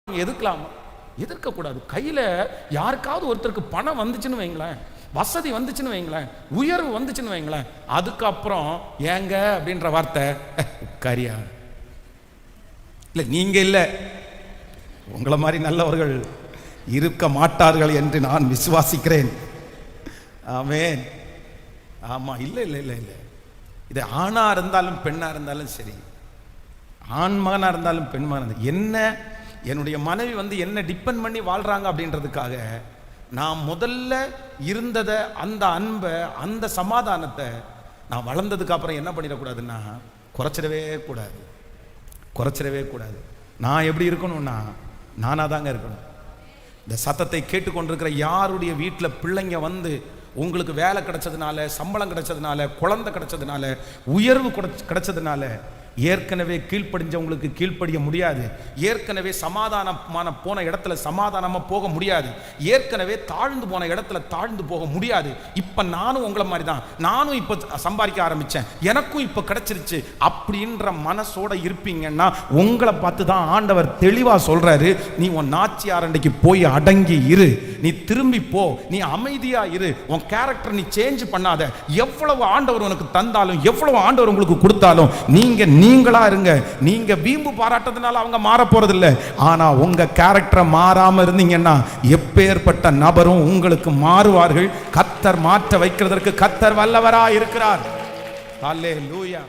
எதிர்க்கலாமா? எதிர்க்கக்கூடாது. கையில் யாருக்காவது ஒருத்தருக்கு பணம் வந்துச்சுன்னு வைங்களேன், வசதி வந்துச்சுன்னு வைங்களேன், உயர்வு வந்துச்சுன்னு வைங்களேன், அதுக்கப்புறம் ஏங்க அப்படின்ற வார்த்தை உட்காரியா இல்லை, நீங்க இல்லை, உங்களை மாதிரி நல்லவர்கள் இருக்க மாட்டார்கள் என்று நான் விசுவாசிக்கிறேன். ஆமென். ஆமா, இல்லை இல்லை இல்லை இல்லை, இது ஆணா இருந்தாலும் பெண்ணா இருந்தாலும் சரி, ஆண் மகனா இருந்தாலும் பெண் மகனா இருந்தாலும், என்ன என்னுடைய மனைவி என்ன டிபெண்ட் பண்ணி வாழ்றாங்க அப்படின்றதுக்காக நான் முதல்ல இருந்ததை, அந்த அன்பை, அந்த சமாதானத்தை நான் வளர்ந்ததுக்கு அப்புறம் என்ன பண்ணிடக்கூடாதுன்னா குறைச்சிடவே கூடாது, குறைச்சிடவே கூடாது. நான் எப்படி இருக்கணும்னா நானாக தாங்க இருக்கணும். இந்த சத்தத்தை கேட்டுக்கொண்டிருக்கிற யாருடைய வீட்டில் பிள்ளைங்க உங்களுக்கு வேலை கிடைச்சதுனால, சம்பளம் கிடைச்சதுனால, குழந்தை கிடைச்சதுனால, உயர்வு கிடைச்சதுனால ஏற்கனவே கீழ்ப்படிஞ்சவங்களுக்கு கீழ்ப்படிய முடியாது, ஏற்கனவே சமாதானமான போன இடத்துல சமாதானமாக போக முடியாது, ஏற்கனவே தாழ்ந்து போன இடத்துல தாழ்ந்து போக முடியாது. இப்போ நானும் உங்களை மாதிரி தான், நானும் இப்போ சம்பாதிக்க ஆரம்பித்தேன், எனக்கும் இப்போ கிடைச்சிருச்சு அப்படின்ற மனசோட இருப்பீங்கன்னா உங்களை பார்த்து தான் ஆண்டவர் தெளிவாக சொல்கிறாரு, நீ உன் நாச்சியார் அன்றைக்கு போய் அடங்கி இரு, நீ திரும்பி போ, நீ அமைதியா இரு, உன் கேரக்டர் நீ சேஞ்ச் பண்ணாத. எவ்வளவு ஆண்டவர் உனக்கு தந்தாலும், எவ்வளவு ஆண்டவர் உங்களுக்கு கொடுத்தாலும் நீங்களா இருங்க. நீங்க வீம்பு பாராட்டதுனால அவங்க மாற போறது இல்லை. ஆனா உங்க கேரக்டரை மாறாம இருந்தீங்கன்னா எப்பேற்பட்ட நபரும் உங்களுக்கு மாறுவார்கள். கர்த்தர் மாற்ற வைக்கிறதற்கு கர்த்தர் வல்லவராய் இருக்கிறார். அல்லேலூயா.